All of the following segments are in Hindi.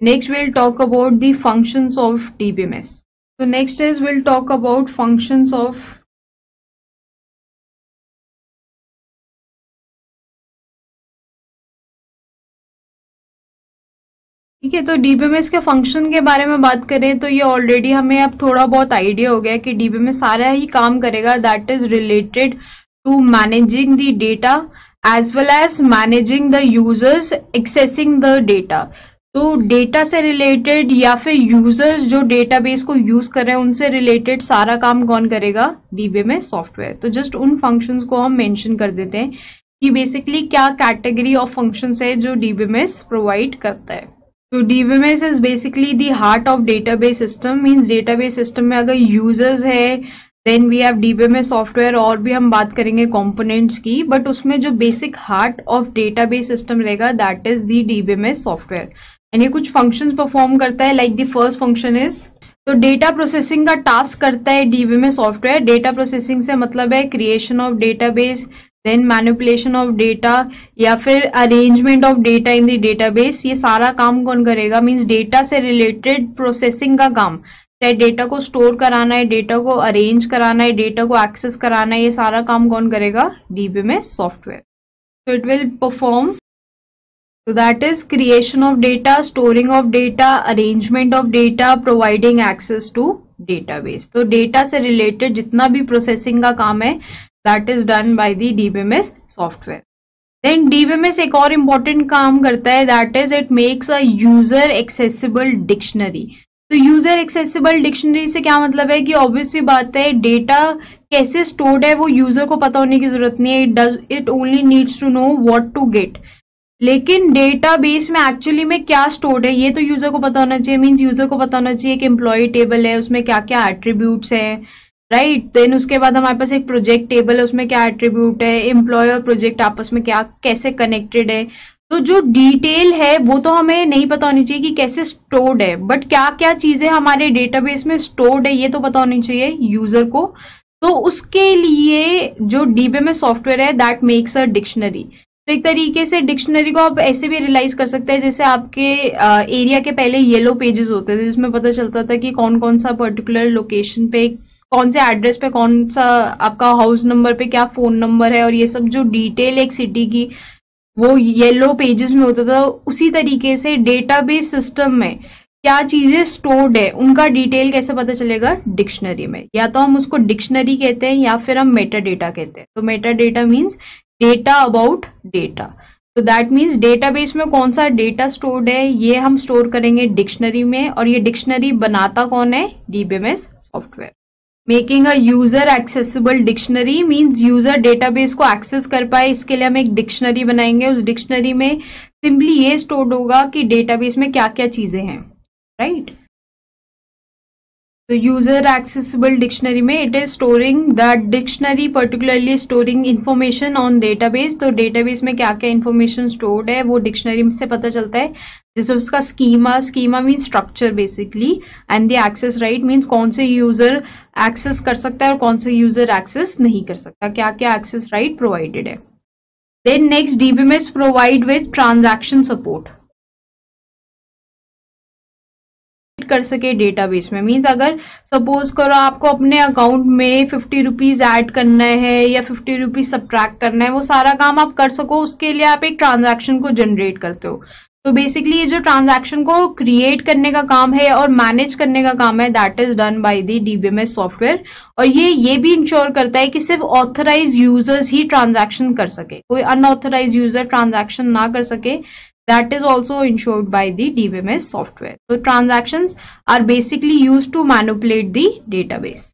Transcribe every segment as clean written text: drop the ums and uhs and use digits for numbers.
Next, we'll talk about the functions of DBMS. So next is we'll talk about functions of ठीक है। तो डीबीएमएस के फंक्शन के बारे में बात करें तो ये ऑलरेडी हमें अब थोड़ा बहुत आइडिया हो गया कि डीबीएमएस सारा ही काम करेगा that is related to managing the data as well as managing the users accessing the data. तो डेटा से रिलेटेड या फिर यूजर्स जो डेटाबेस को यूज कर रहे हैं उनसे रिलेटेड सारा काम कौन करेगा? DBMS software. तो जस्ट उन फंक्शंस को हम मेंशन कर देते हैं कि बेसिकली क्या कैटेगरी ऑफ फंक्शंस है जो डीबीएमएस प्रोवाइड करता है। तो DBMS is basically the heart of database system. Means database system में अगर यूजर्स है then we have DBMS software, और भी हम बात करेंगे कंपोनेंट्स की, बट उसमें जो basic heart of database system रहेगा that is the DBMS software. And ये कुछ फंक्शंस परफॉर्म करता है like the first function is, तो डेटा प्रोसेसिंग का टास्क करता है डीबीएमएस सॉफ्टवेयर। डेटा प्रोसेसिंग से मतलब है creation of database, then manipulation of data या फिर arrangement of data in the database. ये सारा काम कौन करेगा? मींस डेटा से रिलेटेड प्रोसेसिंग का काम, चाहे डेटा को स्टोर कराना है, डेटा को अरेंज कराना है, डेटा को एक्सेस कराना है, ये सारा काम कौन करेगा? DBMS software. So it will perform, so that is creation of data, storing of data, arrangement of data, providing access to database। तो डेटा से रिलेटेड जितना भी प्रोसेसिंग का काम है that is done by the DBMS software। Then DBMS एक और important काम करता है that is it makes a user accessible dictionary। तो यूजर एक्सेसिबल डिक्शनरी से क्या मतलब है कि ऑब्वियस सी बात है डेटा कैसे स्टोर्ड है वो यूजर को पता होने की जरूरत नहीं है, it only needs to know what to get. लेकिन डेटाबेस में एक्चुअली में क्या स्टोर्ड है ये तो यूजर को पता होना चाहिए। मींस यूजर को पता होना चाहिए कि एम्प्लॉय टेबल है उसमें क्या क्या एट्रीब्यूट्स है, राइट। देन उसके बाद हमारे पास एक प्रोजेक्ट टेबल है उसमें क्या एट्रीब्यूट है, एम्प्लॉय और प्रोजेक्ट आपस में क्या कैसे कनेक्टेड है। तो जो डिटेल है वो तो हमें नहीं पता होनी चाहिए कि कैसे स्टोर्ड है, बट क्या क्या चीजें हमारे डेटाबेस में स्टोर्ड है ये तो पता होनी चाहिए यूजर को। तो उसके लिए जो डीबीएमएस सॉफ्टवेयर है दैट मेक्स अ डिक्शनरी। तो एक तरीके से डिक्शनरी को आप ऐसे भी रियलाइज कर सकते हैं जैसे आपके एरिया के पहले येलो पेजेस होते थे जिसमें पता चलता था कि कौन कौन सा पर्टिकुलर लोकेशन पे कौन से एड्रेस पे कौन सा आपका हाउस नंबर पे क्या फोन नंबर है, और ये सब जो डिटेल एक सिटी की वो येलो पेजेस में होता था। उसी तरीके से डेटाबेस सिस्टम में क्या चीजें स्टोर्ड है उनका डिटेल कैसे पता चलेगा? डिक्शनरी में। या तो हम उसको डिक्शनरी कहते हैं या फिर हम मेटा डेटा कहते हैं। तो Meta data means data about data. तो दैट मीन्स डेटाबेस में कौन सा डेटा स्टोर्ड है ये हम स्टोर करेंगे डिक्शनरी में, और ये डिक्शनरी बनाता कौन है? DBMS software. Making a user accessible dictionary means user database को एक्सेस कर पाए, इसके लिए हम एक डिक्शनरी बनाएंगे। उस डिक्शनरी में सिंपली ये स्टोर्ड होगा कि डेटाबेस में क्या क्या चीजें हैं, राइट। तो यूजर एक्सेसिबल डिक्शनरी में it is storing the dictionary particularly storing information on database. तो डेटाबेस में क्या क्या इन्फॉर्मेशन स्टोर्ड है वो डिक्शनरी से पता चलता है। जैसे उसका schema means structure basically, and the access right means कौन से यूजर एक्सेस कर सकता है और कौन से यूजर एक्सेस नहीं कर सकता, क्या क्या एक्सेस राइट प्रोवाइडेड है। Then next DBMS provide with transaction support कर सके डेटाबेस में। मींस अगर सपोज करो आपको अपने अकाउंट में 50 रुपीज ऐड करना है या 50 रुपीज सब्ट्रैक्ट करना है, वो सारा काम आप कर सको उसके लिए आप एक ट्रांजैक्शन को जनरेट करते हो। तो बेसिकली ये जो ट्रांजैक्शन को क्रिएट करने का काम है और मैनेज करने का काम है that is done by the DBMS software. और ये भी इंश्योर करता है कि सिर्फ ऑथराइज यूजर्स ही ट्रांजैक्शन कर सके, कोई अनऑथराइज यूजर ट्रांजैक्शन ना कर सके। That is also ensured by the DBMS software. So transactions are basically used to manipulate the database.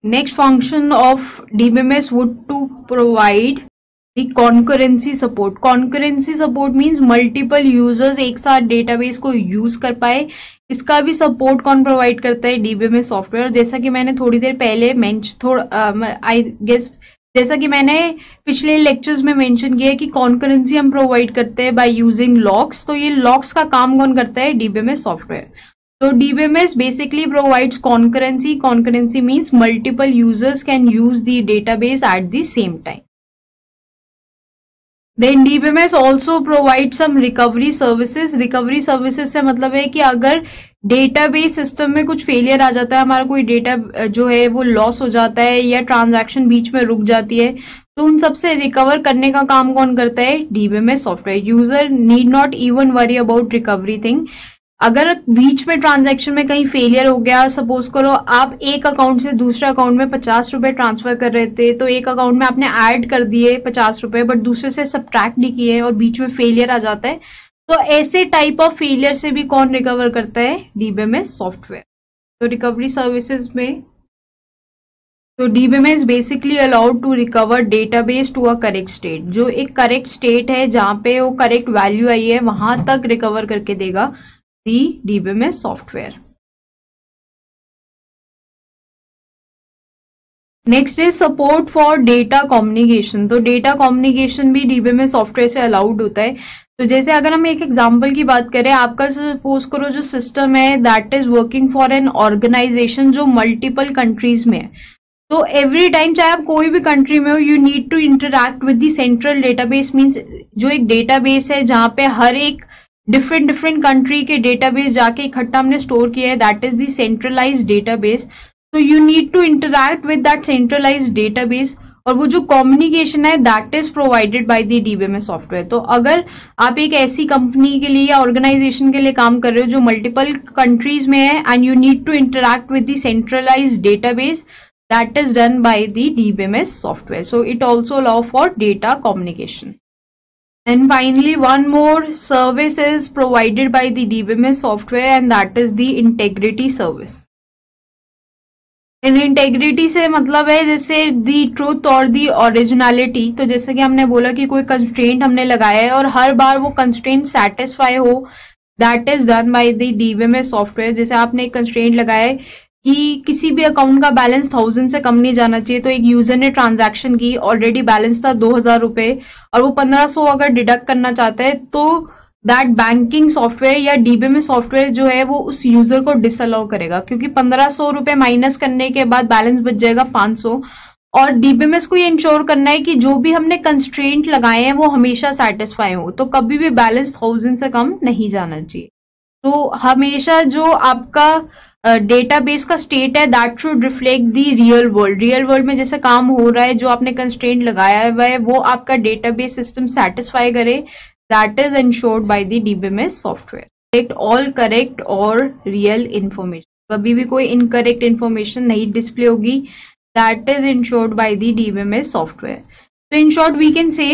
Next function of DBMS would to provide the concurrency support. Concurrency support means multiple users एक साथ database को use कर पाए, इसका भी सपोर्ट कौन प्रोवाइड करता है? DBMS software. जैसा कि मैंने थोड़ी देर पहले जैसा कि मैंने पिछले लेक्चर्स में मेंशन किया है कि कॉन्करेंसी हम प्रोवाइड करते हैं बाय यूजिंग लॉग्स। तो ये लॉग्स का काम कौन करता है? DBMS software. तो DBMS basically provides concurrency. Concurrency means multiple users can use the database at the same time. Then DBMS also provide some recovery services. Recovery services से मतलब है कि अगर डेटाबेस सिस्टम में कुछ फेलियर आ जाता है, हमारा कोई डेटा जो है वो लॉस हो जाता है या ट्रांजैक्शन बीच में रुक जाती है, तो उन सब से रिकवर करने का काम कौन करता है? DBMS software. User need not even worry about recovery thing. अगर बीच में ट्रांजैक्शन में कहीं फेलियर हो गया, सपोज करो आप एक अकाउंट से दूसरे अकाउंट में 50 रुपए ट्रांसफर कर रहे थे, तो एक अकाउंट में आपने ऐड कर दिए 50 रुपए बट दूसरे से सब्ट्रैक्ट नहीं किए और बीच में फेलियर आ जाता है, तो ऐसे टाइप ऑफ फेलियर से भी कौन रिकवर करता है? DBMS software. तो रिकवरी सर्विसेज में तो DBMS basically allowed to recover database to a correct state. जो एक करेक्ट स्टेट है जहां पे वो करेक्ट वैल्यू आई है वहां तक रिकवर करके देगा the DBMS software. Next is support for data communication. तो डेटा कम्युनिकेशन भी डीबीएमएस सॉफ्टवेयर से अलाउड होता है। तो जैसे अगर हम एक एग्जांपल की बात करें, आपका सपोज करो जो सिस्टम है that is working for an organisation जो मल्टीपल कंट्रीज में है, तो एवरी टाइम चाहे आप कोई भी कंट्री में हो, you need to interact with the central database. Means जो एक डेटाबेस है जहां पे हर एक डिफरेंट कंट्री के डेटाबेस जाके इकट्ठा हमने स्टोर किया है, that is the centralised database. तो you need to interact with that centralised database, और वो जो कम्युनिकेशन है that is provided by the DBMS software. तो अगर आप एक ऐसी कंपनी के लिए या ऑर्गेनाइजेशन के लिए काम कर रहे हो जो मल्टीपल कंट्रीज में है and you need to interact with the centralised database, that is done by the DBMS software. So it also allow for data communication. And finally, one more service is provided by the DBMS software, and that is the integrity service. Integrity से मतलब है जैसे दी ट्रूथ और दी ओरिजिनलिटी। तो जैसे कि हमने बोला कि कोई कंस्ट्रेंट हमने लगाया है और हर बार वो कंस्ट्रेंट सेटिस्फाई हो, that is done by the DBMS software. जैसे आपने एक कंस्ट्रेंट लगाया है कि किसी भी अकाउंट का बैलेंस 1000 से कम नहीं जाना चाहिए, तो एक यूजर ने ट्रांजैक्शन की, ऑलरेडी बैलेंस था 2000 रुपए और वो 1500 अगर डिडक्ट करना चाहता है, तो दैट बैंकिंग सॉफ्टवेयर या डीबीएमएस सॉफ्टवेयर जो है वो उस यूजर को डिसअलाउ करेगा, क्योंकि 1500 रुपए माइनस करने के बाद बैलेंस बच जाएगा 500। और डीबीएमएस को ये इंश्योर करना है कि जो भी हमने कंस्ट्रेंट लगाए हैं वो हमेशा सेटिस्फाई हो, तो कभी भी बैलेंस 1000 से कम नहीं जाना चाहिए। तो हमेशा जो आपका डेटाबेस का स्टेट है that should reflect the real world. Real world में जैसे काम हो रहा है, जो आपने कंस्ट्रेंट लगाया हुआ है वो आपका डेटाबेस सिस्टम सेटिस्फाई करे, that is ensured by the DBMS software. Reflect all correct और रियल इंफॉर्मेशन। कभी भी कोई इनकरेक्ट इंफॉर्मेशन नहीं डिस्प्ले होगी, that is ensured by the DBMS software. तो in short we can say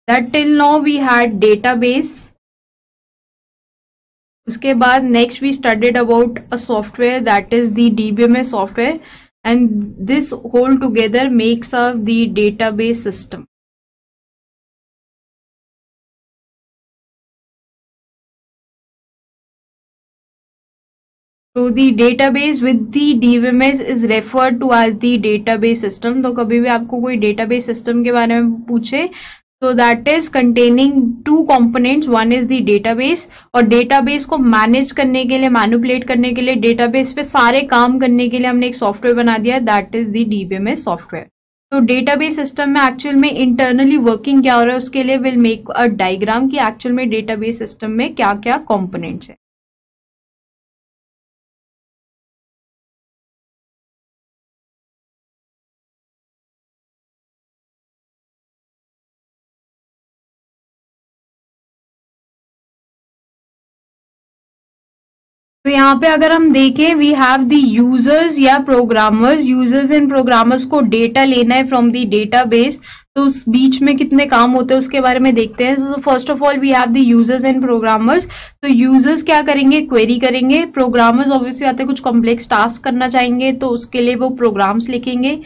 that till now we had database, उसके बाद next we studied about a software that is the DBMS software, and this whole together makes up the database system. तो the database with the DBMS is referred to as the database system. तो कभी भी आपको कोई डेटाबेस सिस्टम के बारे में पूछे, so that is containing two components, one is the database, और डेटाबेस को मैनेज करने के लिए, मैनिपुलेट करने के लिए, डेटाबेस पे सारे काम करने के लिए हमने एक सॉफ्टवेयर बना दिया, that is the DBMS software. तो डेटाबेस सिस्टम में एक्चुअल में इंटरनली वर्किंग क्या हो रहा है उसके लिए विल मेक अ डायग्राम कि एक्चुअल में डेटाबेस सिस्टम में क्या क्या कॉम्पोनेंट्स है। तो यहाँ पे अगर हम देखें, वी हैव द यूजर्स या प्रोग्रामर्स। यूजर्स एंड प्रोग्रामर्स को डेटा लेना है फ्रॉम द डेटाबेस, तो उस बीच में कितने काम होते हैं उसके बारे में देखते हैं। So first of all we have the users and programmers. तो यूजर्स क्या करेंगे? क्वेरी करेंगे। प्रोग्रामर्स ऑब्वियसली आते हैं कुछ कॉम्प्लेक्स टास्क करना चाहेंगे, तो उसके लिए वो प्रोग्राम्स लिखेंगे।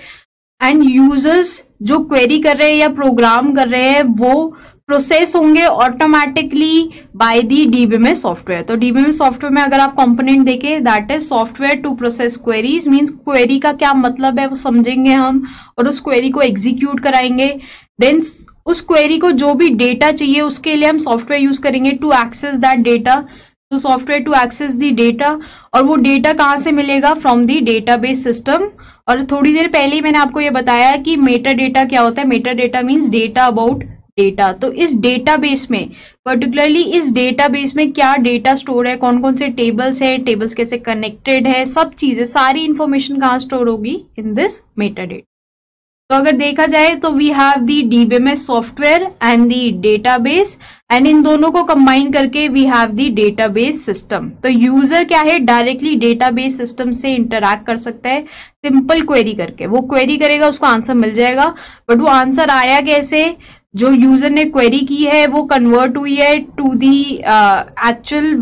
एंड यूजर्स जो क्वेरी कर रहे हैं या प्रोग्राम कर रहे हैं वो प्रोसेस होंगे automatically by the DBMS software. तो डीबीएमएस सॉफ्टवेयर में अगर आप कंपोनेंट देखें, that is software to process queries. Means query का क्या मतलब है वो समझेंगे हम, और उस क्वेरी को एग्जीक्यूट कराएंगे। देन उस क्वेरी को जो भी डेटा चाहिए उसके लिए हम सॉफ्टवेयर यूज करेंगे टू एक्सेस दैट डेटा। तो software to access the data, और वो डेटा कहाँ से मिलेगा? From the database system. और थोड़ी देर पहले ही मैंने आपको ये बताया कि मेटा डेटा क्या होता है। Meta data means data about data. तो इस डेटाबेस में, पर्टिकुलरली इस डेटाबेस में क्या डेटा स्टोर है, कौन कौन से टेबल्स है, टेबल्स कैसे कनेक्टेड है, सब चीजें, सारी इंफॉर्मेशन कहाँ स्टोर होगी, इन दिस मेटा डेटा। तो अगर देखा जाए तो we have the DBMS software and the database, and इन दोनों को कंबाइन करके we have the database system. तो यूजर क्या है, डायरेक्टली डेटाबेस सिस्टम से इंटरैक्ट कर सकता है सिंपल क्वेरी करके। वो क्वेरी करेगा, उसको आंसर मिल जाएगा, बट वो आंसर आया कैसे, जो यूजर ने क्वेरी की है वो कन्वर्ट हुई है to the actual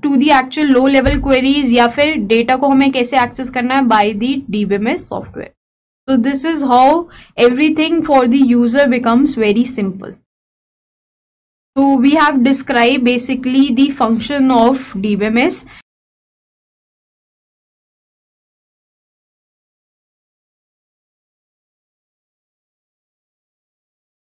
to the actual low level queries, या फिर डेटा को हमें कैसे एक्सेस करना है by the DBMS software. So this is how everything for the user becomes very simple. So we have described basically the function of DBMS.